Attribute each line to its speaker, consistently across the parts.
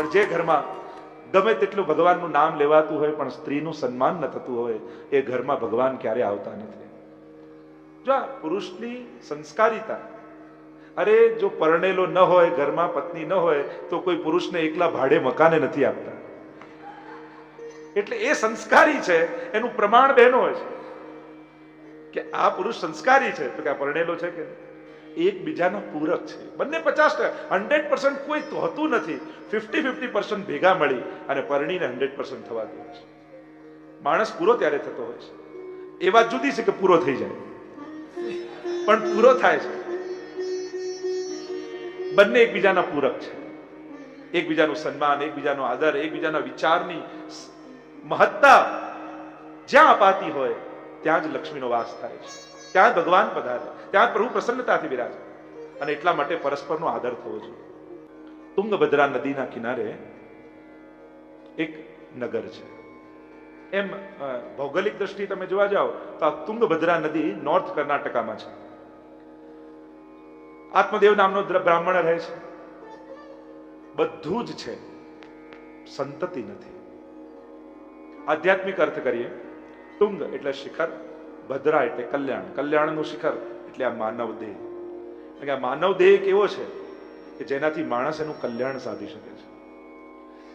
Speaker 1: પણ જે ઘરમાં ગમે તેટલું ભગવાનનું નામ લેવાતું હોય પણ સ્ત્રીનું સન્માન ન થતું હોય એ ઘરમાં ભગવાન ક્યારે આવતા નથી. જો આ પુરુષની સંસ્કારિતા, અરે જો પરણેલો ન હોય, ઘરમાં પત્ની ન હોય તો કોઈ પુરુષને એકલા ભાડે મકાને નથી આપતા. એટલે એ સંસ્કારી છે એનું પ્રમાણ બહેનો હોય છે કે આ પુરુષ સંસ્કારી છે તો કે આ પરણેલો છે કે એકબીજાના પૂરક છે. બંને 50%, 100% કોઈ હોતું નથી. 50-50% ભેગા મળી અને પરણીને 100% થવા દે છે. માણસ પૂરો ત્યારે થતો હોય છે. એ વાત જુદી છે કે પૂરો થઈ જાય, પણ પૂરો થાય છે. બંને એકબીજાના પૂરક છે. એકબીજાનું સન્માન, એકબીજાનો આદર, એકબીજાના વિચારની મહત્તા જ્યાં અપાતી હોય ત્યાં જ લક્ષ્મીનો વાસ થાય છે, ત્યાં ભગવાન પધારે, ત્યાં પ્રભુ પ્રસન્નતાથી બિરાજે. અને એટલા માટે પરસ્પરનો આદર થવો જોઈએ. તુંગભદ્રા નદીના કિનારે એક નગર છે. એમ ભૌગોલિક દ્રષ્ટિએ તમે જોવા જાઓ તો આ તુંગભદ્રા નદી નોર્થ કર્ણાટકામાં છે. આત્મદેવ નામનો બ્રાહ્મણ રહે છે. બધું જ છે, સંતતિ નથી. આધ્યાત્મિક અર્થ કરીએ, તુંગ એટલે શિખર, ભદ્રા એટલે કલ્યાણ, કલ્યાણનું શિખર એટલે આ માનવ દેહ. એટલે આ માનવ દેહ એક એવો છે કે જેનાથી માણસ એનું કલ્યાણ સાધી શકે છે.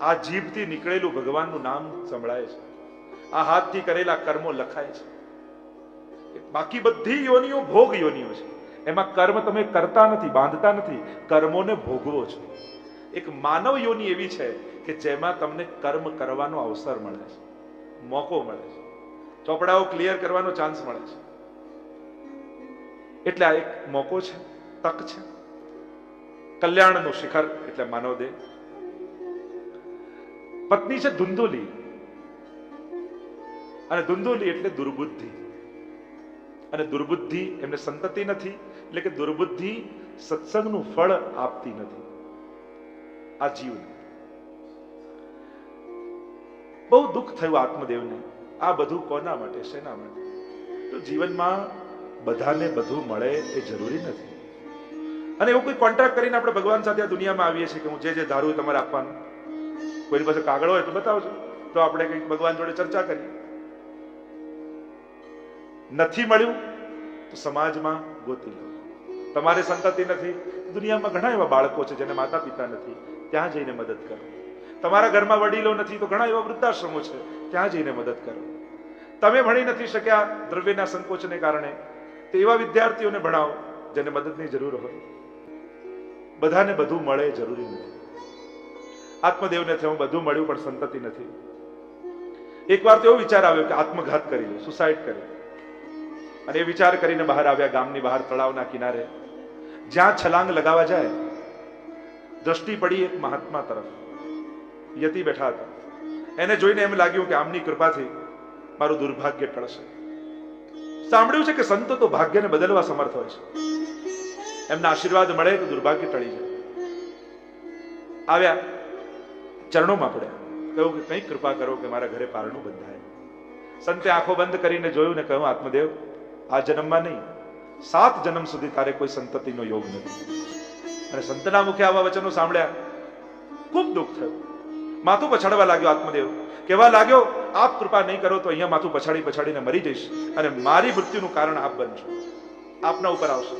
Speaker 1: આ જીભથી નીકળેલું ભગવાનનું નામ સંભળાય છે, આ હાથથી કરેલા કર્મો લખાય છે. બાકી બધી યોનિઓ ભોગ યોનિઓ છે. એમાં કર્મ તમે કરતા નથી, બાંધતા નથી, કર્મોને ભોગવો છો. એક માનવ યોનિ એવી છે કે જેમાં તમને કર્મ કરવાનો અવસર મળે છે, મોકો મળે છે, ચોપડાઓ ક્લિયર કરવાનો ચાન્સ મળે છે. એટલે આ એક મોકો છે, તક છે. કલ્યાણનું શિખર એટલે માનવ દેહ. પત્ની છે ધુંધુલી, અને ધુંધુલી એટલે દુર્બુદ્ધિ. અને દુર્બુદ્ધિ એમને સંતતિ નથી, એટલે કે દુર્બુદ્ધિ સત્સંગનું ફળ આપતી નથી આ જીવને. બહુ દુઃખ થયું આત્મદેવને. આ બધું કોના માટે, શેના માટે? તો જીવનમાં બધાને બધું મળે એ જરૂરી નથી. અને એવું કોઈ કોન્ટ્રાક્ટ કરીને આપણે ભગવાન સાથે આ દુનિયામાં આવીએ છીએ કે હું જે ધારું તમારે આપવાનું. કોઈની પાસે કાગળ હોય તો બતાવજો, તો આપણે કંઈક ભગવાન જોડે ચર્ચા કરીએ. નથી મળ્યું તો સમાજમાં ગોતી લો. તમારે સંતતિ નથી, દુનિયામાં ઘણા એવા બાળકો છે જેને માતા પિતા નથી, ત્યાં જઈને મદદ કરો. તમારા ઘરમાં વડીલો નથી તો ઘણા એવા વૃદ્ધાશ્રમો છે, ત્યાં જઈને મદદ કરો. તમે ભણી નથી શક્યા દ્રવ્યના સંકોચને કારણે, તો એવા વિદ્યાર્થીઓને ભણાવો જેને મદદની જરૂર હોય. બધાને બધું મળે જરૂરી નથી. આત્મદેવને થયું બધું મળ્યું પણ સંતતિ નથી. એકવાર તો એવો વિચાર આવ્યો કે આત્મઘાત કરી લો, સુસાઇડ કરી. અને એ વિચાર કરીને બહાર આવ્યા, ગામની બહાર તળાવના કિનારે. જ્યાં છલાંગ લગાવવા જાય દ્રષ્ટિ પડી એક મહાત્મા તરફ. યતિ બેઠા હતા. એને જોઈને એમ લાગ્યું કે આમની કૃપાથી મારું દુર્ભાગ્ય ટળશે. સાંભળ્યું છે કે સંતો તો ભાગ્યને બદલવા સમર્થ હોય છે. એમના આશીર્વાદ મળે તો દુર્ભાગ્ય ટળી જાય. આવ્યા, ચરણોમાં પડ્યા, કહ્યું કે કંઈક કૃપા કરો કે મારા ઘરે પારણું બંધાય. સંતે આંખો બંધ કરીને જોયું ને કહ્યું, આત્મદેવ, આ જન્મમાં નહીં, 7 જન્મ સુધી તારે કોઈ સંતતિનો યોગ નથી. અને સંતના મુખે આવા વચનો સાંભળ્યા, ખૂબ દુઃખ થયું. માથું પછાડવા લાગ્યો આત્મદેવ. કહેવા લાગ્યો, આપ કૃપા નહીં કરો તો અહીંયા માથું પછાડીને મરી જઈશ અને મારી મૃત્યુનું કારણ આપ બનશો, આપના ઉપર આવશે.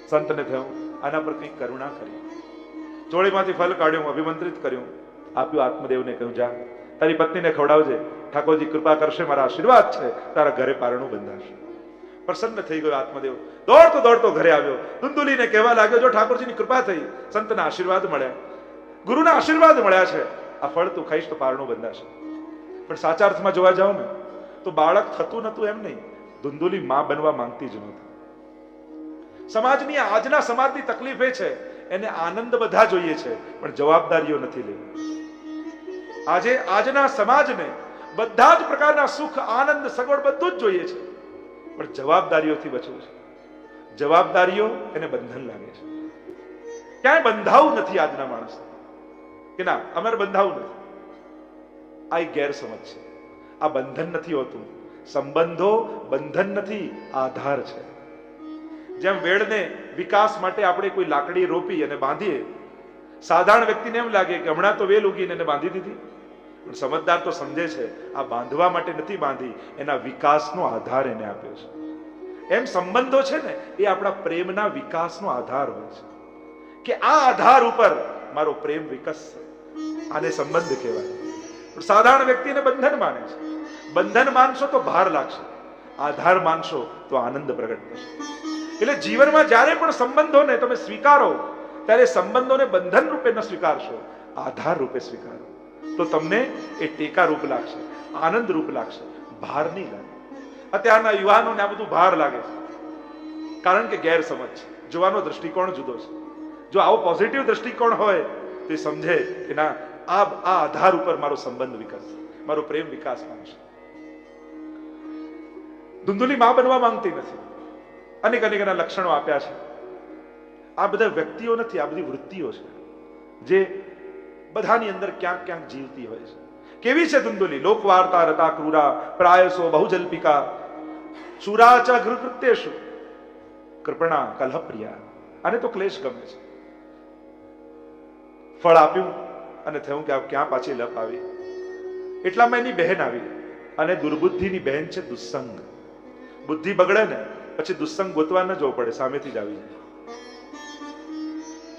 Speaker 1: સંતને થયું આના પર કંઈક કરુણા કરી. જોડીમાંથી ફલ કાઢ્યું, અભિમંત્રિત કર્યું, આપ્યું. આત્મદેવને કહ્યું, જા તારી પત્નીને ખવડાવજે, ઠાકોરજી કૃપા કરશે, મારા આશીર્વાદ છે, તારા ઘરે પારણું બંધાશે. પ્રસન્ન થઈ ગયો આત્મદેવ. દોડતો ઘરે આવ્યો. ધુંધુલીને કહેવા લાગ્યો, જો ઠાકોરજીની કૃપા થઈ, સંતના આશીર્વાદ મળ્યા, ગુરુના આશીર્વાદ મળ્યા છે, આ ફળ તું ખાઈશ તો પારણું બંધાશે. પણ સાચા અર્થમાં જોવા જાઓ ને તો બાળક થતું નતું એમ નહીં, ધુંધુલી માં બનવા માંગતી જ નહોતી. સમાજની આજના સમાજની તકલીફ એ છે, એને આનંદ બધા જોઈએ છે પણ જવાબદારીઓ નથી લેવી. આજના સમાજને બધા જ પ્રકારના સુખ, આનંદ, સગવડ બધું જ જોઈએ છે પણ જવાબદારીઓથી બચવું છે. જવાબદારીઓ એને બંધન લાગે છે. ક્યાંય બંધાવું નથી આજના માણસ કે ના અમારે બંધાવું નથી. આ એક ગેરસમજ છે. આ બંધન નથી હોતું. સંબંધો બંધન નથી, આધાર છે. જેમ વેડને વિકાસ માટે આપણે કોઈ લાકડી રોપી અને બાંધીએ સાધારણ વ્યક્તિને એમ લાગે કે હમણાં તો વેલ ઉગીને એને બાંધી દીધી, પણ સમજદાર તો સમજે છે આ બાંધવા માટે નથી બાંધી, એના વિકાસનો આધાર એને આપ્યો છે. એમ સંબંધો છે ને એ આપણા પ્રેમના વિકાસનો આધાર હોય છે, કે આ આધાર ઉપર મારો પ્રેમ વિકસશે, આને સંબંધ કહેવાય. સાધારણ વ્યક્તિને બંધન માને છે. બંધન માનશો તો ભાર લાગશે, આધાર માનશો તો આનંદ પ્રગટ થશે. એટલે જીવનમાં જ્યારે પણ સંબંધોને તમે સ્વીકારો ત્યારે સંબંધોને બંધન રૂપે ન સ્વીકારશો, આધાર રૂપે સ્વીકારો, તો તમને એ ટેકા રૂપ લાગશે, આનંદ રૂપ લાગશે, ભાર નહીં લાગે. અત્યારના યુવાનોને આ બધું ભાર લાગે છે, કારણ કે ગેરસમજ છે, જોવાનો દ્રષ્ટિકોણ જુદો છે. જો આવો પોઝિટિવ દ્રષ્ટિકોણ હોય તો એ સમજે કે ના, આ આધાર ઉપર મારો સંબંધ વિકસશે, મારો પ્રેમ વિકાસ પામશે. ધુંધુલી માં બનવા માંગતી નથી. અનેક અનેકના લક્ષણો આપ્યા છે. આ બધા વ્યક્તિઓ નથી, આ બધી વૃત્તિઓ છે જે બધાની અંદર ક્યાંક ક્યાંક જીવતી હોય છે. કેવી છે ધુંધુલી? લોકવાર્તા રતા ક્રૂરા પ્રાયસો બહુજલ્પિકા ચુરા ચ ગૃહકૃત્યેષુ કૃપણા કલહપ્રિયા. આને તો ક્લેશ ગમે છે. ફળ આપ્યું અને થયું કે ક્યાં પાછી લપ આવી. એટલામાં એની બહેન આવી, અને દુર્બુદ્ધિની બહેન છે દુસ્સંગ. બુદ્ધિ બગડે ને પછી દુસ્સંગ ગોતવા ન જવું પડે, સામેથી જ આવી જાય.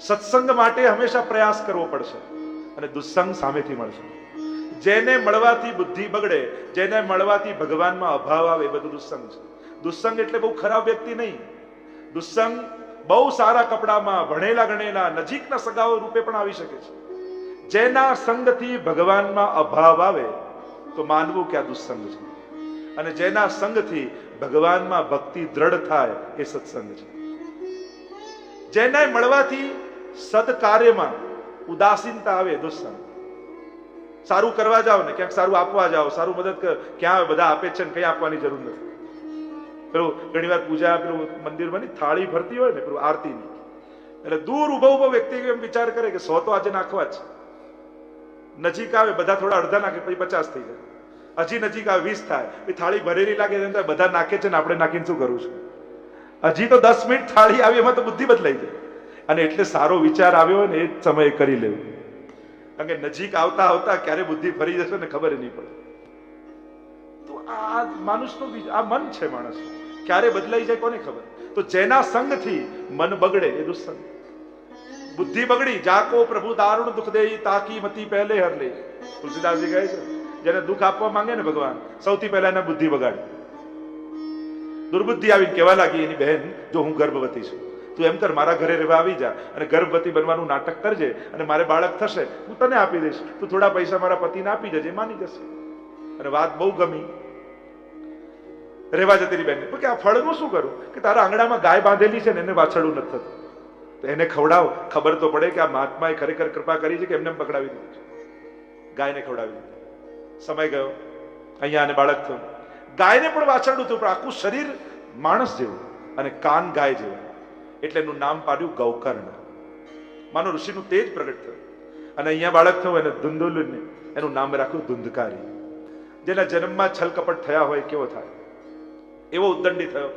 Speaker 1: સત્સંગ માટે હંમેશા પ્રયાસ કરવો પડશે અને દુસ્સંગ સામેથી મળશે. જેને મળવાથી બુદ્ધિ બગડે, જેને મળવાથી ભગવાનમાં અભાવ આવે, એ બધું દુસ્સંગ છે. દુસ્સંગ એટલે બહુ ખરાબ વ્યક્તિ નહીં. દુસ્સંગ બહુ સારા કપડામાં ભણેલા ગણેલા નજીકના સગાઓ રૂપે પણ આવી શકે છે. જેના સંગથી ભગવાનમાં અભાવ આવે તો માનવું કે આ દુસ્સંગ છે, અને જેના સંગથી ભગવાનમાં ભક્તિ દ્રઢ થાય એ સત્સંગ છે. જેને મળવાથી સદકાર્યમાં ઉદાસીનતા આવે, દુસ્સંગ. સારું કરવા જાઓ ને ક્યાંક સારું આપવા જાઓ, સારું મદદ કર, ક્યાં બધા આપે છે ને કઈ આપવાની જરૂર નથી. પેલું ઘણી વાર પૂજા પેલું મંદિરમાં ની થાળી ભરતી હોય ને પેલું આરતીની, એટલે દૂર ઉભો ઉભો વ્યક્તિ એમ વિચાર કરે કે 100 તો આજે નાખવા જ છે. નજીક આવે બધા થોડા અડધા નાખે, પછી 50 થઈ જાય. હજી નજીક આવે 20 થાય, એ થાળી ભરેલી લાગે, બધા નાખે છે ને આપણે નાખીને શું કરવું છે? હજી તો 10 મિનિટ થાળી આવી, એમાં તો બુદ્ધિ બદલાઈ જાય. અને એટલે સારો વિચાર આવ્યો હોય ને એ જ સમયે કરી લેવું, કારણ કે નજીક આવતા આવતા ક્યારે બુદ્ધિ ફરી જશે ને ખબર નહીં પડે. તો આ માણસનું આ મન છે, માણસ ક્યારે બદલાઈ જાય કોને ખબર. તો જેના સંગથી મન બગડે એ દુસ્સંગ. બુદ્ધિ બગડી, જાકો પ્રભુ દારૂણ દુઃખ દે તાકી મતી પહેલે હર લે. તુલસીદાસજી કહે છે, જેને દુઃખ આપવા માંગે ને ભગવાન, સૌથી પહેલા એને બુદ્ધિ બગાડી. દુર્બુદ્ધિ આવીને કહેવા લાગી એની બહેન, જો હું ગર્ભવતી છું, તું એમ કર મારા ઘરે રહેવા આવી જા અને ગર્ભવતી બનવાનું નાટક કરજે, અને મારે બાળક થશે હું તને આપી દઈશ, તું થોડા પૈસા મારા પતિને આપી જજે, માની જશે. અને વાત બહુ ગમી, રહેવા જતી બેન. કે આ ફળનું શું કરું? કે તારા આંગણામાં ગાય બાંધેલી છે ને એને વાછરડું નથી થતું, તો એને ખવડાવ, ખબર તો પડે કે આ મહાત્માએ ખરેખર કૃપા કરી છે કે એમને પકડાવી દીધું છે. ગાયને ખવડાવી દીધું. સમય ગયો, અહીંયા આને બાળક થયું. ગાયને પણ વાછરડું થયું, પણ આખું શરીર માણસ જેવું અને કાન ગાય જેવા, એટલે એનું નામ પાડ્યું ગૌકર્ણ. માનો ઋષિનું તેજ પ્રગટ થયું. અને અહીંયા બાળક થયું એને ધુંધુલુને એનું નામ રાખ્યું ધુંધકારી. જેના જન્મમાં છલ કપટ થયા હોય કેવો થાય, એવો ઉદ્દંડી થયો.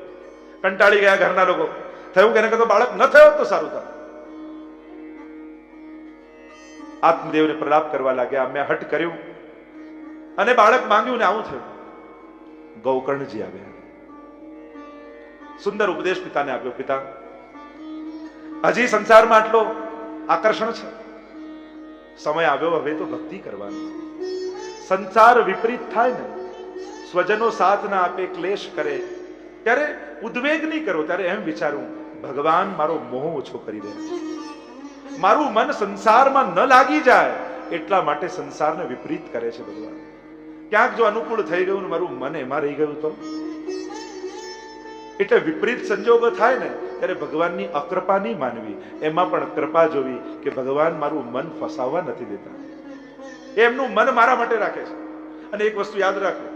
Speaker 1: કંટાળી ગયા ઘરના લોકો. થયું કે એને કહેતો બાળક ન થયો તો સારું થાય. આત્મદેવને પ્રલાપ કરવા લાગ્યા, મેં હઠ કર્યું અને બાળક માંગ્યું ને આવું થયું. ગૌકર્ણજી આવ્યા, સુંદર ઉપદેશ પિતાને આપ્યો. પિતા, હજી સંસારમાં આટલો આકર્ષણ છે, સમય આવ્યો હવે તો ભક્તિ કરવાની. સંસાર વિપરીત થાય ને, સ્વજનો સાથ ના આપે, ક્લેશ કરે, ત્યારે ઉદ્વેગ નહીં કરો. ત્યારે એમ વિચારું, ભગવાન મારો મોહ ઓછો કરી રહ્યા છે, મારું મન સંસારમાં ન લાગી જાય એટલા માટે સંસારને વિપરીત કરે છે ભગવાન. ક્યાંક જો અનુકૂળ થઈ ગયું ને મારું મન એમાં રહી ગયું તો, એટલે વિપરીત સંજોગો થાય ને ત્યારે ભગવાનની અકૃપા નહીં માનવી, એમાં પણ કૃપા જોવી કે ભગવાન મારું મન ફસાવવા નથી દેતા, એમનું મન મારા માટે રાખે છે. અને એક વસ્તુ યાદ રાખો,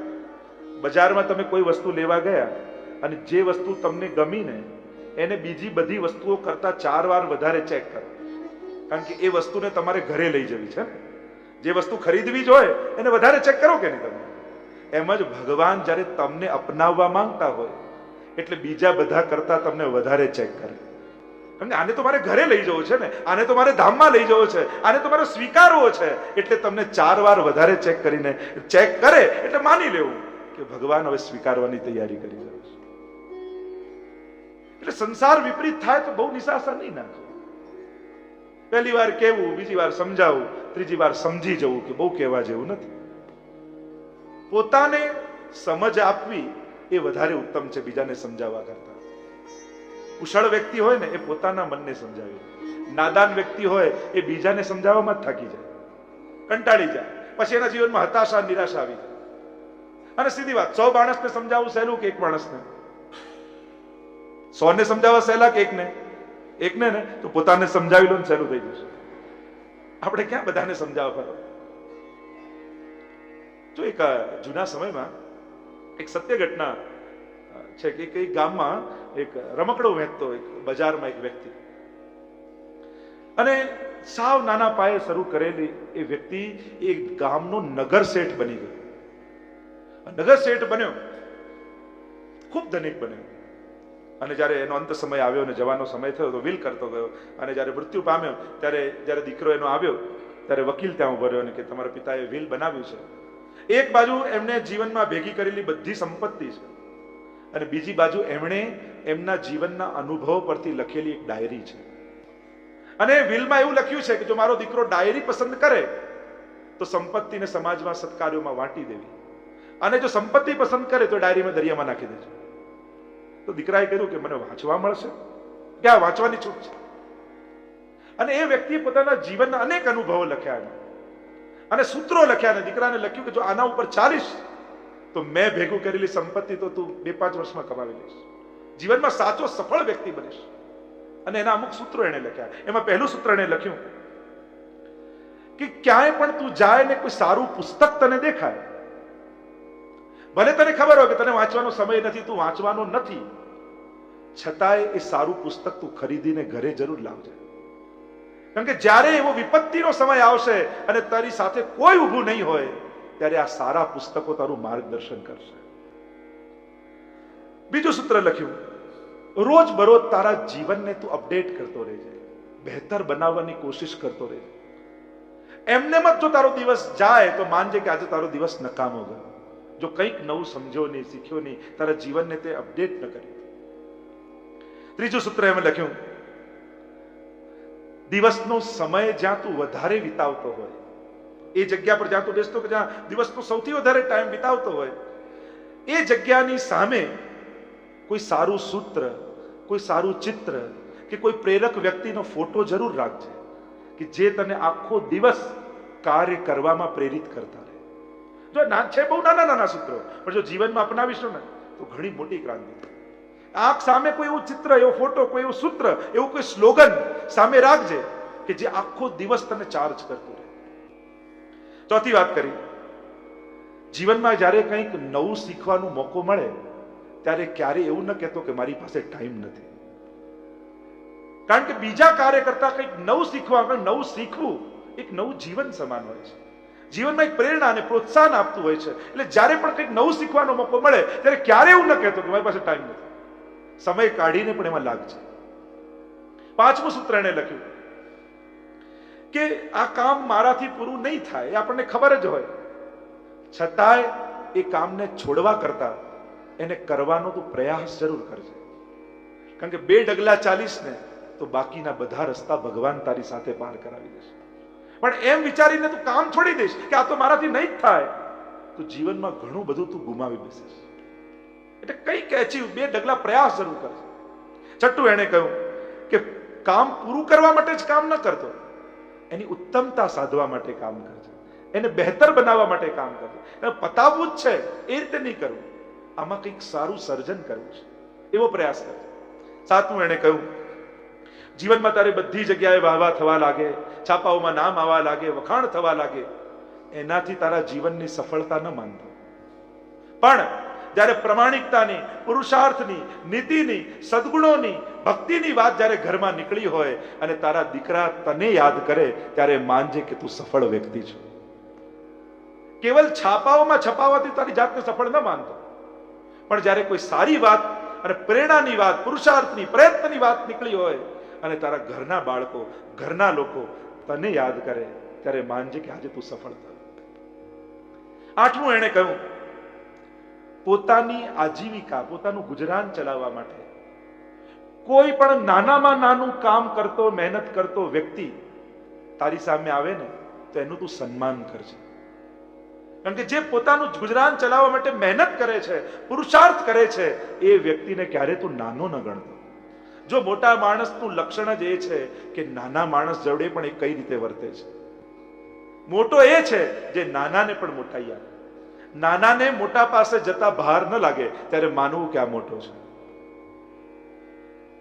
Speaker 1: બજારમાં તમે કોઈ વસ્તુ લેવા ગયા અને જે વસ્તુ તમને ગમી ને એને બીજી બધી વસ્તુઓ કરતા 4 વાર વધારે ચેક કરો, કારણ કે એ વસ્તુને તમારે ઘરે લઈ જવી છે ને. જે વસ્તુ ખરીદવી જોઈએ એને વધારે ચેક કરો કે નહીં તમે. એમ જ ભગવાન જ્યારે તમને અપનાવવા માંગતા હોય એટલે બીજા બધા કરતા તમને વધારે ચેક કરે. કારણ કે આને તો મારે ઘરે લઈ જવો છે ને, આને તો મારે ધામમાં લઈ જવો છે, આને તો મારે સ્વીકારવો છે. એટલે તમને 4 વાર વધારે ચેક કરે એટલે માની લેવું કે ભગવાન હવે સ્વીકારવાની તૈયારી કરી રહ્યો છે. એટલે સંસાર વિપરીત થાય તો બહુ નિસાસા નહીં નાખો. પહેલી વાર કહેવું, બીજી વાર સમજાવવું, ત્રીજી વાર સમજી જવું કે બહુ કહેવા જેવું નથી. પોતાને સમજ આપવી એ વધારે ઉત્તમ છે બીજાને સમજાવવા કરતા. કુશળ વ્યક્તિ હોય ને એ પોતાના મનને સમજાવે. નાદાન વ્યક્તિ હોય એ બીજાને સમજાવવામાં જ થાકી જાય, કંટાળી જાય, પછી એના જીવનમાં હતાશા, નિરાશા આવી જાય. અને સીધી વાત, 100 માણસને સમજાવવું સહેલું કે એક માણસને? 100 ને સમજાવવા સહેલા કે એકને ને તો પોતાને સમજાવી લો ને સહેલું થઈ જશે. આપણે ક્યાં બધાને સમજાવવા પડે? જો એક જૂના સમયમાં એક સત્ય ઘટના છે કે કઈ ગામમાં એક રમકડો વેચતો એક બજારમાં એક વ્યક્તિ, અને સાવ નાના પાયે શરૂ કરેલી એ વ્યક્તિ એક ગામનો નગર શેઠ બની ગયો. નગર શેઠ બન્યો, ખૂબ ધનિક બન્યો. અને જ્યારે એનો અંત સમય આવ્યો અને જવાનો સમય થયો તો વિલ કરતો ગયો. અને જ્યારે મૃત્યુ પામ્યો ત્યારે જ્યારે દીકરો એનો આવ્યો ત્યારે વકીલ ત્યાં ઉભો રહ્યો અને કે તમારા પિતાએ વિલ બનાવ્યું છે. એક બાજુ એમને જીવનમાં ભેગી કરેલી બધી સંપત્તિ છે અને બીજી બાજુ એમણે એમના જીવનના અનુભવો પરથી લખેલી એક ડાયરી છે. અને વિલમાં એવું લખ્યું છે કે જો મારો દીકરો ડાયરી પસંદ કરે તો સંપત્તિને સમાજમાં સત્કાર્યોમાં વાંટી દેવી, અને જો સંપત્તિ પસંદ કરે તો ડાયરીમાં દરિયામાં નાખી દેજો. તો દીકરાએ કહ્યું કે મને વાંચવા મળશે, ક્યાં વાંચવાની છૂટ છે. અને એ વ્યક્તિએ પોતાના જીવનના અનેક અનુભવો લખ્યા અને સૂત્રો લખ્યા, અને દીકરાને લખ્યું કે જો આના ઉપર ચાલીશ તો મેં ભેગું કરેલી સંપત્તિ તો તું 2-5 વર્ષમાં કમાવી લઈશ, જીવનમાં સાચો સફળ વ્યક્તિ બનીશ. અને એના અમુક સૂત્રો એને લખ્યા. એમાં પહેલું સૂત્ર એને લખ્યું કે ક્યાંય પણ તું જાય ને કોઈ સારું પુસ્તક તને દેખાય, ભલે તને ખબર હોય કે તને વાંચવાનો સમય નથી, તું વાંચવાનો નથી, છતાંય એ સારું પુસ્તક તું ખરીદીને ઘરે જરૂર લાવજે. કારણ કે જ્યારે એવો વિપત્તિનો સમય આવશે અને તારી સાથે કોઈ ઊભું નહીં હોય ત્યારે આ સારા પુસ્તકો તારું માર્ગદર્શન કરશે. બીજું સૂત્ર લખ્યું, રોજ બરોજ તારા જીવનને તું અપડેટ કરતો રહેજે, બહેતર બનાવવાની કોશિશ કરતો રહેજે. એમને મત જો તારો દિવસ જાય તો માનજે કે આજે તારો દિવસ નકામો ગયો. જો કંઈક નવું સમજ્યો નહીં, શીખ્યો નહીં, તારા જીવનને તે અપડેટ ન કર્યું. ત્રીજું સૂત્ર એમ લખ્યું, દિવસનો સમય જ્યાં તું વધારે વિતાવતો હોય, એ જગ્યા પર જ્યાં તું બેસતો કે જ્યાં દિવસનો સૌથી વધારે ટાઈમ વિતાવતો હોય, એ જગ્યાની સામે કોઈ સારું સૂત્ર, કોઈ સારું ચિત્ર કે કોઈ પ્રેરક વ્યક્તિનો ફોટો જરૂર રાખજે કે જે તને આખો દિવસ કાર્ય કરવામાં પ્રેરિત કરતા રહે. જો છે બહુ નાના નાના સૂત્રો, પણ જો જીવનમાં અપનાવીશું ને તો ઘણી મોટી ક્રાંતિ થાય. આંખ સામે કોઈ એવું ચિત્ર, એવો ફોટો, કોઈ એવું સૂત્ર, એવું કોઈ સ્લોગન સામે રાખજે કે જે આખો દિવસ તને ચાર્જ કરતું રહે. ચોથી વાત કરી, જીવનમાં જ્યારે કંઈક નવું શીખવાનો મોકો મળે ત્યારે ક્યારે એવું ન કહેતો કે મારી પાસે ટાઈમ નથી. કારણ કે બીજા કાર્ય કરતા કંઈક નવું શીખવા, નવું શીખવું એક નવું જીવન સમાન હોય છે. જીવનમાં એક પ્રેરણા અને પ્રોત્સાહન આપતું હોય છે. એટલે જ્યારે પણ કંઈક નવું શીખવાનો મોકો મળે ત્યારે ક્યારે એવું ન કહેતો કે મારી પાસે ટાઈમ નથી. સમય કાઢીને પણ એમાં લાગશે. પાંચમું સૂત્ર એને લખ્યું કે આ કામ મારાથી પૂરું નહીં થાય, એ આપણને ખબર જ હોય, છતાંય એ કામને છોડવા કરતા એને કરવાનો તું પ્રયાસ જરૂર કરજે. કારણ કે 2 ડગલા ચાલીશ ને તો બાકીના બધા રસ્તા ભગવાન તારી સાથે પાર કરાવી દેશે. પણ એમ વિચારીને તું કામ છોડી દઈશ કે આ તો મારાથી નહીં જ થાય, તો જીવનમાં ઘણું બધું તું ગુમાવી બેસીશ. એટલે કંઈક એચીવ 2 ડગલા પ્રયાસ જરૂર કરજે. છઠ્ઠું એને કહ્યું કે કામ પૂરું કરવા માટે જ કામ ન કરતો, એની ઉત્તમતા સાધવા માટે કામ કરજે, એને બહેતર બનાવવા માટે કામ કરજે. એને પતાવવું જ છે એ રીતે નહીં કરવું, આમાં કંઈક સારું સર્જન કરવું છે એવો પ્રયાસ કરજે. સાતમું એને કહ્યું, જીવનમાં તારે બધી જગ્યાએ વાહવા થવા લાગે, છાપાઓમાં નામ આવવા લાગે, વખાણ થવા લાગે, એનાથી તારા જીવનની સફળતા ન માનતો. પણ જ્યારે પ્રમાણિકતાની, પુરુષાર્થની, નીતિની, સદગુણોની, ભક્તિની વાત જ્યારે ઘરમાં નીકળી હોય અને તારા દીકરા તને યાદ કરે ત્યારે માનજે કે તું સફળ વ્યક્તિ છો. કેવલ છાપાઓમાં છપાવાથી તારી જાતને સફળ ન માનતો, પણ જ્યારે કોઈ સારી વાત અને પ્રેરણાની વાત, પુરુષાર્થની, પ્રયત્નની વાત નીકળી હોય અને તારા ઘરના બાળકો, ઘરના લોકો તને યાદ કરે, ત્યારે માનજે કે આજે તું સફળ થયો. આઠમું એણે કહ્યું, પોતાની આજીવિકા, પોતાનું ગુજરાન ચલાવવા માટે કોઈ પણ નાનામાં નાનું કામ કરતો, મહેનત કરતો વ્યક્તિ તારી સામે આવે ને તો એનું તું સન્માન કરજે. કારણ કે જે પોતાનું ગુજરાન ચલાવવા માટે મહેનત કરે છે, પુરુષાર્થ કરે છે, એ વ્યક્તિને ક્યારે તું નાનો ન ગણતો. જો મોટા માણસનું લક્ષણ જ એ છે કે નાના માણસ જોડે પણ એ કઈ રીતે વર્તે છે. મોટો એ છે જે નાનાને પણ મોટાઈ આપે. નાનાને મોટા પાસે જતા બહાર ન લાગે ત્યારે માનવું કે આ મોટો છે.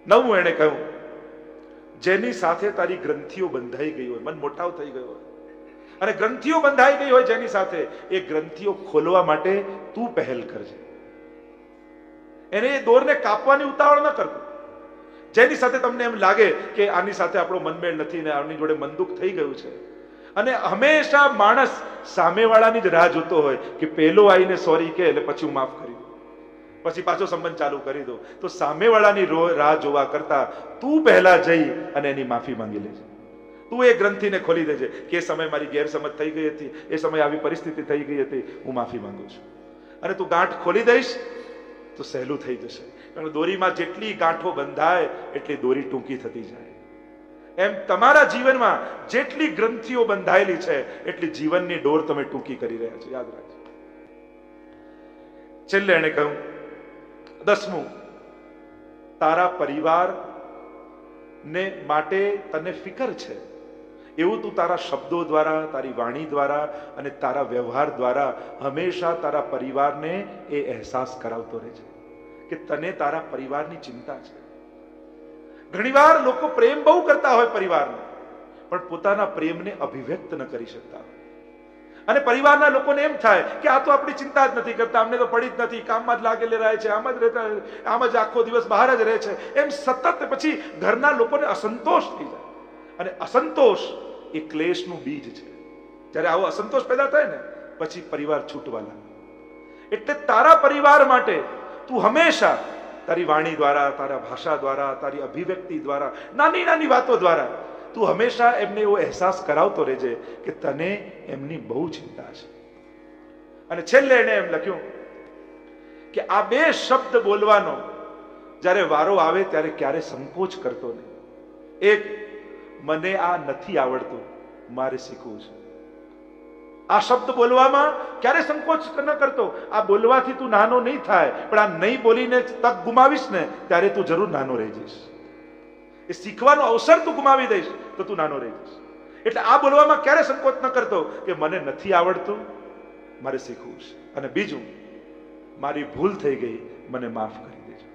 Speaker 1: નવમું એણે કહ્યું, જેની સાથે તારી ગ્રંથિઓ બંધાઈ ગઈ હોય, મન મોટાવ થઈ ગયો હોય અને ગ્રંથિઓ બંધાઈ ગઈ હોય જેની સાથે, એ ગ્રંથિઓ ખોલવા માટે તું પહેલ કરજે. એને એ દોરને કાપવાની ઉતાવળ ન કરતો. જેની સાથે તમને એમ લાગે કે આની સાથે આપણો મનમેળ નથી ને આની જોડે મનદુખ થઈ ગયું છે, અને હંમેશા માણસ સામેવાળાની જ રાહ જોતો હોય કે પેલો આવીને સોરી કે એટલે પછી હું માફ કરી દઉં, પછી પાછો સંબંધ ચાલુ કરી દો. તો સામેવાળાની રાહ જોવા કરતા તું પહેલા જઈ અને એની માફી માંગી લેજે. તું એ ગ્રંથિને ખોલી દેજે કે એ સમય મારી ગેરસમજ થઈ ગઈ હતી, એ સમય આવી પરિસ્થિતિ થઈ ગઈ હતી, હું માફી માંગુ છું. અને તું ગાંઠ ખોલી દઈશ તો સહેલું થઈ જશે. કારણ દોરીમાં જેટલી ગાંઠો બંધાય એટલી દોરી ટૂંકી થતી જાય. એમ તમારા જીવનમાં જેટલી ગ્રંથિઓ બંધાયેલી છે એટલી જીવનની ડોર તમે ટૂંકી કરી રહ્યા છો. યાદ રાખજો. છેલ્લે એને કહ્યું, 10મું, તારા પરિવાર ને માટે તને ફિકર છે એવું તું તારા શબ્દો દ્વારા, તારી વાણી દ્વારા અને તારા વ્યવહાર દ્વારા હંમેશા તારા પરિવારને એ અહેસાસ કરાવતો રહેજે કે તને તારા પરિવારની ચિંતા છે. ઘણીવાર લોકો પ્રેમ બહુ કરતા હોય પરિવારને, પણ પોતાના પ્રેમને અભિવ્યક્ત ન કરી શકતા હોય. અને પરિવારના લોકોને એમ થાય કે આ તો આપણી ચિંતા જ નથી કરતા, અમને તો પડી જ નથી, કામમાં જ લાગેલી રહે છે, આમ જ રહેતા, આમ જ આખો દિવસ બહાર જ રહે છે, એમ સતત પછી ઘરના લોકોને અસંતોષ થઈ જાય. અને અસંતોષ એ ક્લેશનું બીજ છે. જ્યારે આવો અસંતોષ પેદા થાય ને પછી પરિવાર છૂટવા લાગે. એટલે તારા પરિવાર માટે તું હંમેશા તારી વાણી દ્વારા, તારા ભાષા દ્વારા, તારી અભિવ્યક્તિ દ્વારા, નાની નાની વાતો દ્વારા તું હંમેશા એમને એવો અહેસાસ કરાવતો રહેજે કે તને એમની બહુ ચિંતા છે. અને છેલ્લે એને એમ લખ્યું કે આ 2 શબ્દ બોલવાનો જ્યારે વારો આવે ત્યારે ક્યારે સંકોચ કરતો નહીં. એક, મને આ નથી આવડતું, મારે શીખવું છે. આ શબ્દ બોલવામાં ક્યારે સંકોચ ન કરતો. આ બોલવાથી તું નાનો નહીં થાય, પણ આ નહીં બોલીને તક ગુમાવીશ ને ત્યારે તું જરૂર નાનો રહી જઈશ. એ શીખવાનો અવસર તું ગુમાવી દઈશ તો તું નાનો રહી જઈશ. એટલે આ બોલવામાં ક્યારે સંકોચ ન કરતો કે મને નથી આવડતું, મારે શીખવું છે. અને બીજું, મારી ભૂલ થઈ ગઈ, મને માફ કરી દેજો.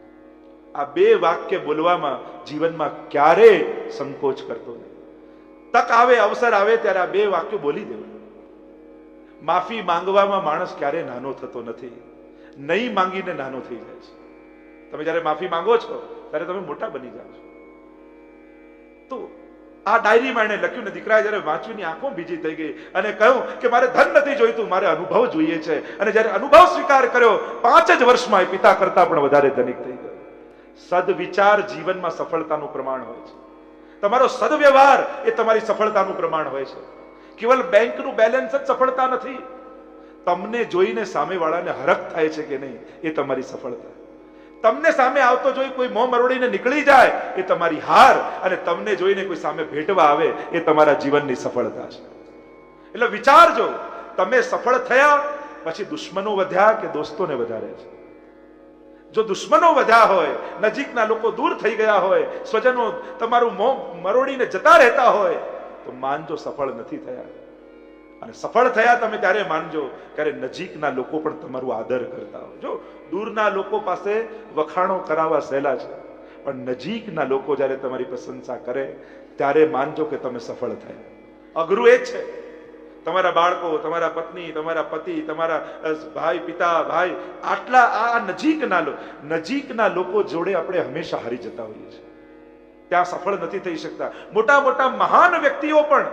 Speaker 1: આ 2 વાક્ય બોલવામાં જીવનમાં ક્યારે સંકોચ કરતો નહીં. તક આવે, અવસર આવે ત્યારે આ 2 વાક્યો બોલી દેવા. માફી માંગવામાં માણસ ક્યારે નાનો થતો નથી, નહીં માંગીને નાનો થઈ જાય છે. તમે જ્યારે માફી માંગો છો ત્યારે તમે મોટા બની જાઓ છો. તો આ ડાયરીમાં એને લખ્યું ને, દીકરાએ જ્યારે વાંચવીની આંખો બીજી થઈ ગઈ અને કહ્યું કે મારે ધન નથી જોઈતું, મારે અનુભવ જોઈએ છે. અને જ્યારે અનુભવ સ્વીકાર કર્યો 5 જ વર્ષમાં એ પિતા કરતા પણ વધારે ધનિક થઈ ગયો. સદવિચાર જીવનમાં સફળતાનું પ્રમાણ હોય છે. તમારો સદવ્યવહાર એ તમારી સફળતાનું પ્રમાણ હોય છે. કેવલ બેંકનું બેલેન્સ જ સફળતા નથી. તમને જોઈને સામેવાળાને હરખ થાય છે કે નહીં, એ તમારી સફળતા. તમને સામે આવતો જોઈ કોઈ મોં મરોડીને નીકળી જાય એ તમારી હાર, અને તમને જોઈને કોઈ સામે ભેટવા આવે એ તમારા જીવનની સફળતા છે. એટલે વિચારજો, તમે સફળ થયા પછી દુશ્મનો વધ્યા કે દોસ્તોને વધારે છે? જો દુશ્મનો વધ્યા હોય, નજીકના લોકો દૂર થઈ ગયા હોય, સ્વજનો તમારું મોં મરોડીને જતા રહેતા હોય, તો માનજો સફળ નથી થયા. અને સફળ થયા તમે ત્યારે માનજો ત્યારે નજીકના લોકો પણ તમારું આદર કરતા હોય. જો દૂરના લોકો પાસે વખાણો કરાવવા સહેલા છે, પણ નજીકના લોકો જ્યારે તમારી પ્રશંસા કરે ત્યારે માનજો કે તમે સફળ થયા. અઘરું એ છે. તમારા બાળકો, તમારા પત્ની, તમારા પતિ, તમારા ભાઈ, પિતા, ભાઈ, આટલા આ નજીકના લોકો જોડે આપણે હંમેશા હારી જતા હોઈએ છીએ. ત્યાં સફળ નથી થઈ શકતા. મોટા મોટા મહાન વ્યક્તિઓ પણ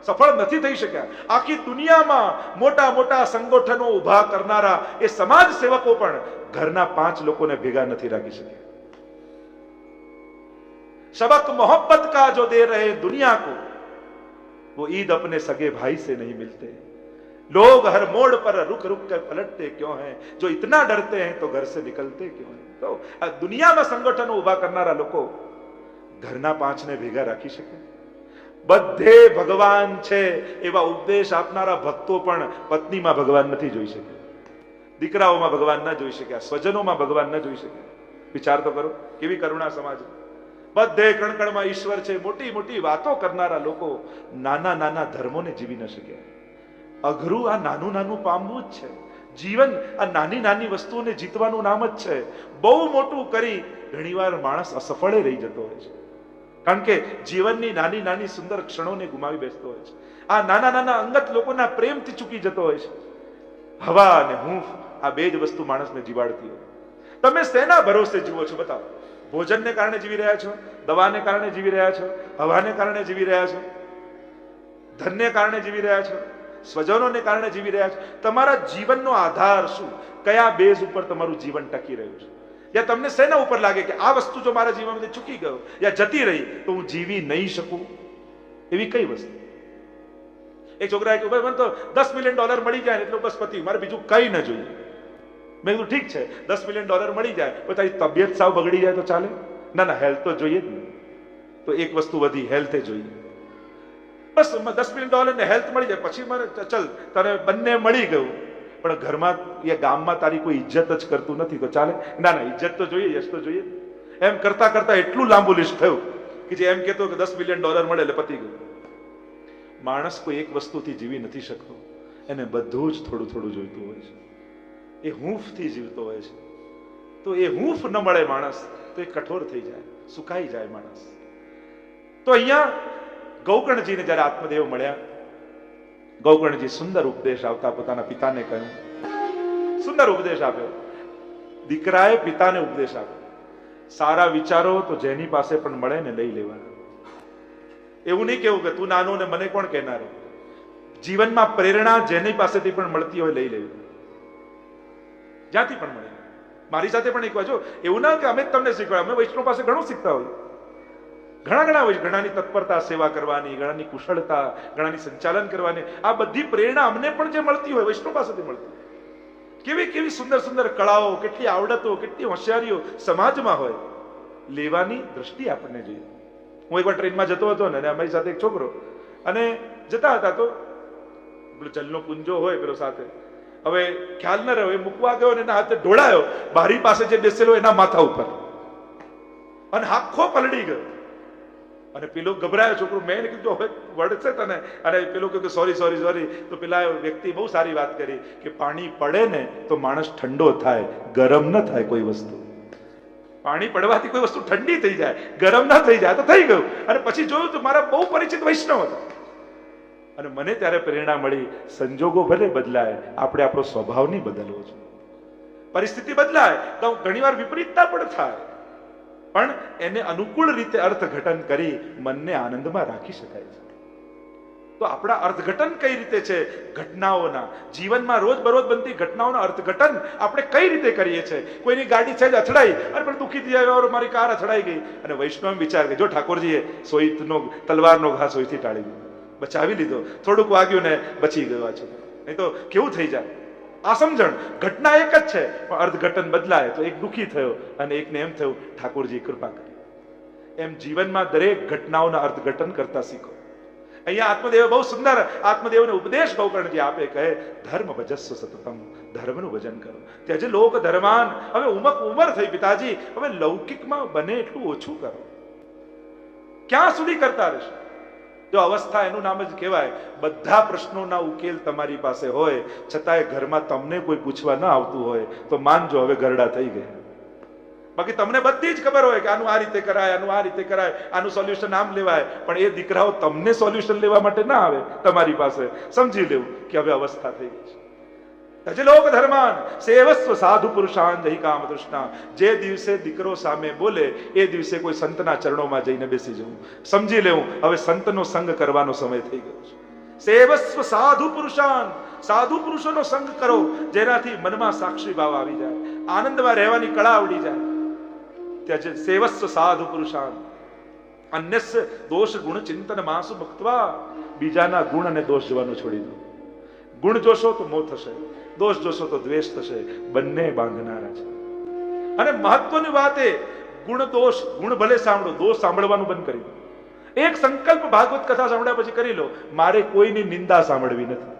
Speaker 1: સફળ નથી થઈ શક્યા. આખી દુનિયામાં મોટા મોટા સંગઠનો ઉભા કરનારા એ સમાજ સેવકો પણ ઘરના 5 લોકોને ભેગા નથી રાખી શક્યા. सबक मोहब्बत का जो दे रहे दुनिया को, वो ईद अपने सगे भाई से नहीं मिलते। लोग हर मोड़ पर रुक रुक कर पलटते क्यों हैं, जो इतना डरते हैं तो घर से निकलते क्यों हैं। तो દુનિયામાં સંગઠનો ઉભા કરનારા લોકો ઘરના પાંચને ભેગા રાખી શકે? બધે ભગવાન છે એવા ઉપદેશ આપનારા ભક્તો પણ પત્નીમાં ભગવાન નથી જોઈ શકે, દીકરાઓમાં ભગવાન ન જોઈ શકે, સ્વજનોમાં ભગવાન ન જોઈ શકે. વિચાર તો કરો કેવી કરુણા સમાજ. બધે કણકણમાં ઈશ્વર છે, મોટી મોટી વાતો કરનારા લોકો નાના નાના ધર્મોને જીવી ન શક્યા. અઘરું આ નાનું નાનું પામવું જ છે જીવન. આ નાની નાની વસ્તુઓને જીતવાનું નામ જ છે. બહુ મોટું કરી ઘણીવાર માણસ અસફળ રહી જતો હોય છે, કારણ કે જીવનની નાની નાની સુંદર ક્ષણોને ગુમાવી બેસતો હોય છે. આ નાના નાના અંગત લોકોના પ્રેમથી ચૂકી જતો હોય છે. હવા અને હૂંફ, આ બે જ વસ્તુ માણસને જીવાડતી હોય. તમે શેના ભરોસે જીવો છો બતાવો? ભોજનને કારણે જીવી રહ્યા છો, દવાને કારણે જીવી રહ્યા છો, હવાને કારણે જીવી રહ્યા છો, ધનને કારણે જીવી રહ્યા છો, સ્વજનોને કારણે જીવી રહ્યા છો? તમારા જીવનનો આધાર શું? કયા બેઝ ઉપર તમારું જીવન ટકી રહ્યું છે? યા તમને શેના ઉપર લાગે કે આ વસ્તુ જો મારા જીવનમાંથી ચૂકી ગયો યા જતી રહી તો હું જીવી નહીં શકું? એવી કઈ વસ્તુ? એક છોકરાએ કહ્યું, ભાઈ મને તો $10 મિલિયન મળી જાય એટલે બસ પતી, મારે બીજું કઈ ન જોઈએ. મેં કીધું ઠીક છે, $10 મિલિયન મળી જાય પણ તારી તબિયત સાવ બગડી જાય તો ચાલે? ના ના, હેલ્થ તો જોઈએ જ ને. તો એક વસ્તુ વધી, હેલ્થ જોઈએ. બસ $10 મિલિયન ને હેલ્થ મળી જાય પછી મને ચલ તને બંને મળી ગયું પણ ઘરમાં યા ગામમાં તારી કોઈ ઇજ્જત જ કરતું નથી તો ચાલે? ના ના, ઇજ્જત તો જોઈએ, યશ તો જોઈએ. એમ કરતા કરતા એટલું લાંબુ લિસ્ટ થયું કે જે એમ કહેતો કે $10 મિલિયન મળે એટલે પતી ગયું. માણસ કોઈ એક વસ્તુથી જીવી નથી શકતો, એને બધું જ થોડું થોડું જોઈતું હોય છે. એ હૂંફથી જીવતો હોય છે. તો એ હૂંફ ન મળે માણસ તો એ કઠોર થઈ જાય, સુકાઈ જાય માણસ. તો અહીંયા ગૌકર્ણજીને જ્યારે આત્મદેવ મળ્યા, ગૌકર્ણજી સુંદર ઉપદેશ આવતા પોતાના પિતાને કહ્યું, સુંદર ઉપદેશ આપ્યો. દીકરાએ પિતાને ઉપદેશ આપ્યો, સારા વિચારો તો જેની પાસે પણ મળે ને લઈ લેવાના. એવું નહીં કેવું કે તું નાનો ને મને કોણ કહેનારો. જીવનમાં પ્રેરણા જેની પાસેથી પણ મળતી હોય લઈ લેવી, જ્યાંથી પણ મળે. મારી સાથે પણ એક વાંચો, એવું ના કે અમે જ તમને શીખવાડે, અમે વૈષ્ણવ પાસે ઘણું શીખતા હોય. ઘણા ઘણાની તત્પરતા સેવા કરવાની, ઘણાની કુશળતા, ઘણાની સંચાલન કરવાની, આ બધી પ્રેરણા અમને પણ જે મળતી હોય વૈષ્ણવ પાસેથી મળતી. કેવી કેવી સુંદર સુંદર કળાઓ, કેટલી આવડતો, કેટલી હોશિયારીઓ સમાજમાં હોય. લેવાની દ્રષ્ટિ આપણને જોઈએ. હું એકવાર ટ્રેનમાં જતો હતો ને અમારી સાથે એક છોકરો, અને જતા હતા તો પેલો જલનો પુંજો હોય પેલો સાથે, હવે ખ્યાલ ન રહ્યો, એ મૂકવા ગયો ને એના હાથે ઢોળાયો બારી પાસે જે બેસેલો એના માથા ઉપર, અને આખો પલડી ગયો. અને પેલો ગભરાયો છોકરો. મેં કીધું હવે વળશે તને? અને પેલો કહ્યું કે સોરી સોરી સોરી. તો પેલા વ્યક્તિ બહુ સારી વાત કરી કે પાણી પડે ને તો માણસ ઠંડો થાય, ગરમ ન થાય કોઈ વસ્તુ. પાણી પડવાથી કોઈ વસ્તુ ઠંડી થઈ જાય, ગરમ ના થઈ જાય તો થઈ ગયું. અને પછી જોયું તો મારા બહુ પરિચિત વૈષ્ણવ હતા, અને મને ત્યારે પ્રેરણા મળી, સંજોગો ભલે બદલાય, આપણે આપણો સ્વભાવ નહીં બદલવો છે. પરિસ્થિતિ બદલાય તો ઘણીવાર વિપરીતતા પણ થાય, પણ એને અનુકૂળ રીતે અર્થઘટન કરી મનને આનંદમાં રાખી શકાય છે. તો આપણા અર્થઘટન કઈ રીતે છે ઘટનાઓના, જીવનમાં રોજ બરોજ બનતી ઘટનાઓના અર્થઘટન આપણે કઈ રીતે કરીએ છીએ? કોઈની ગાડી છે જ અથડાઈ અને પણ દુઃખી થઈ જાય, મારી કાર અથડાઈ ગઈ, અને વૈષ્ણવ વિચાર કે જો ઠાકોરજીએ સોઈનો તલવારનો ઘા સોઈથી ટાળી દીધો, બચાવી લીધો, થોડુંક વાગ્યું ને બચી ગયો છે. નહીં તો કેવું થઈ જાય? આ સમજણ, ઘટના એક જ છે પણ અર્થઘટન બદલાય તો એક દુઃખી થયો અને એકને એમ થયું ઠાકોરજી કૃપા કરી. એમ જીવનમાં દરેક ઘટનાઓના અર્થઘટન કરતા શીખો. અહીંયા આત્મદેવ બહુ સુંદર આત્મદેવને ઉપદેશ ગૌકર્ણજી આપે, કહે ધર્મ ભજસ્વ સતતમ, ધર્મનું ભજન કરો. ત્યજ લોક ધર્માન. હવે ઉંમર થઈ પિતાજી, હવે લૌકિકમાં બને એટલું ઓછું કરો. ક્યાં સુધી કરતા રહેશો? જો અવસ્થા એનું નામ જ કહેવાય. બધા પ્રશ્નોના ઉકેલ તમારી પાસે હોય છતાંય ઘરમાં તમને કોઈ પૂછવા ન આવતું હોય તો માનજો હવે ગરડા થઈ ગયા. બાકી તમને બધી જ ખબર હોય કે આનું આ રીતે કરાય, આનું આ રીતે કરાય, આનું સોલ્યુશન આમ લેવાય, પણ એ દીકરાઓ તમને સોલ્યુશન લેવા માટે ના આવે તમારી પાસે. સમજી લેવું કે હવે અવસ્થા થઈ ગઈ છે. તજ લોક ધર્માન સેવસ્વ સાધુ પુરુષાન જય કામ તૃષ્ણા. જે દિવસે દીકરો સામે બોલે એ દિવસે કોઈ સંતના ચરણોમાં જઈને બેસી જવું. સમજી લેવું હવે સંતનો સંગ કરવાનો સમય થઈ ગયો છે. સેવસ્વ સાધુ પુરુષાન, સાધુ પુરુષોનો સંગ કરો જેનાથી મનમાં સાક્ષી ભાવ આવી જાય, આનંદમાં રહેવાની કળા આવડી જાય. ત્યાં સેવસ્વ સાધુ પુરુષાન. અન્યસ્ય દોષ ગુણ ચિંતન માસુ ભક્તવા. બીજાના ગુણ અને દોષ જોવાનું છોડી દો. ગુણ જોશો તો મોહ થશે, દોષ જોશો તો દ્વેષ થશે. બંને બાંધનારા છે. અને મહત્વની વાત એ, ગુણ દોષ, ગુણ ભલે સાંભળો, દોષ સાંભળવાનું બંધ કરી દો. એક સંકલ્પ ભાગવત કથા સાંભળ્યા પછી કરી લો, મારે કોઈની નિંદા સાંભળવી નથી.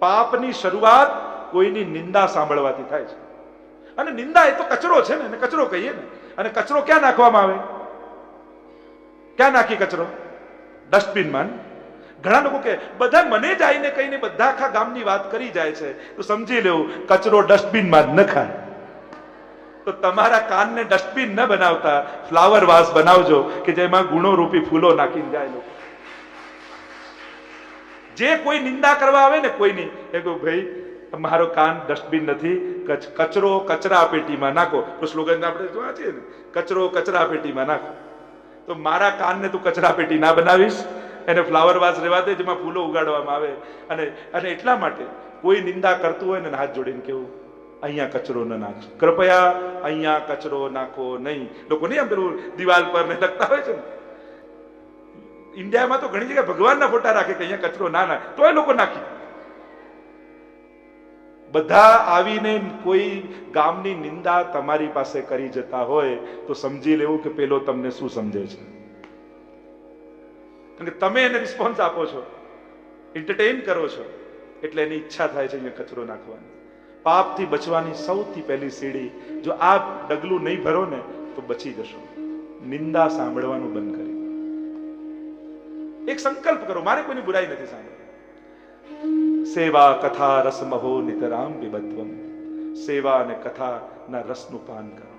Speaker 1: પાપની શરૂઆત કોઈની નિંદા સાંભળવાથી થાય છે. અને નિંદા એ તો કચરો છે ને, કચરો કહીએ ને. અને કચરો ક્યાં નાખવામાં આવે? ક્યાં નાખી કચરો? ડસ્ટબિનમાં. ઘણા લોકો કે બધા મને જ આવીને કહીને બધા આખા ગામની વાત કરી જાય છે, તો સમજી લેવું કચરો ડસ્ટબિનમાં જ નખાય. તો તમારા કાનને ડસ્ટબિન ન બનાવતા ફ્લાવર વાસ બનાવજો કે જેમાં ગુણો રૂપી ફૂલો નાખીને જાય લોકો. જે કોઈ નિંદા કરવા આવે ને કોઈની, એ કહું ભાઈ મારો કાન ડસ્ટબિન નથી, કચરો કચરા પેટીમાં નાખો. તો સ્લોગન આપણે જો વાંચીએ ને, કચરો કચરા પેટીમાં નાખો. તો મારા કાનને તું કચરા પેટી ના બનાવીશ, એને ફ્લાવર વાસ રહેવા દે જેમાં ફૂલો ઉગાડવામાં આવે. અને એટલા માટે કોઈ નિંદા કરતું હોય ને હાથ જોડીને કેવું, અહીંયા કચરો ન નાખો, કૃપયા અહીંયા કચરો નાખો નહીં. લોકો નહીં આમ પેલું દિવાલ પર ને લખતા હોય છે ને. ઇન્ડિયામાં તો ઘણી જગ્યાએ ભગવાનના ફોટા રાખે કે અહીંયા કચરો ના નાખે, તો એ લોકો નાખી. બધા આવીને કોઈ ગામની નિંદા તમારી પાસે કરી જતા હોય તો સમજી લેવું કે પેલો તમને શું સમજે છે. કારણ કે તમે એને રિસ્પોન્સ આપો છો, એન્ટરટેઇન કરો છો, એટલે એની ઈચ્છા થાય છે અહીંયા કચરો નાખવાની. પાપથી બચવાની સૌથી પહેલી સીડી, જો આ ડગલું નહીં ભરો ને તો બચી જશો. નિંદા સાંભળવાનું બંધ કરી. એક સંકલ્પ કરો, મારે કોઈની બુરાઈ નથી સાંભળવી. સેવા કથા રસમહો નિતરામ પીબત્વમ. સેવા અને કથાના રસનું પાન કરો.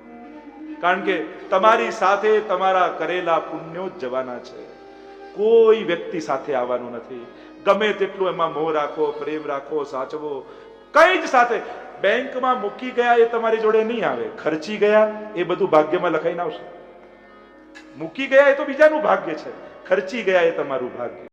Speaker 1: કારણ કે તમારી સાથે તમારા કરેલા પુણ્યો જ જવાના છે, કોઈ વ્યક્તિ સાથે આવવાનું નથી. ગમે તેટલું એમાં મોહ રાખો, પ્રેમ રાખો, સાચવો, કઈ જ સાથે. બેંકમાં મૂકી ગયા એ તમારી જોડે નહીં આવે, ખર્ચી ગયા એ બધું ભાગ્યમાં લખાઈને આવશે. મૂકી ગયા એ તો બીજાનું ભાગ્ય છે, ખર્ચી ગયા એ તમારું ભાગ્ય.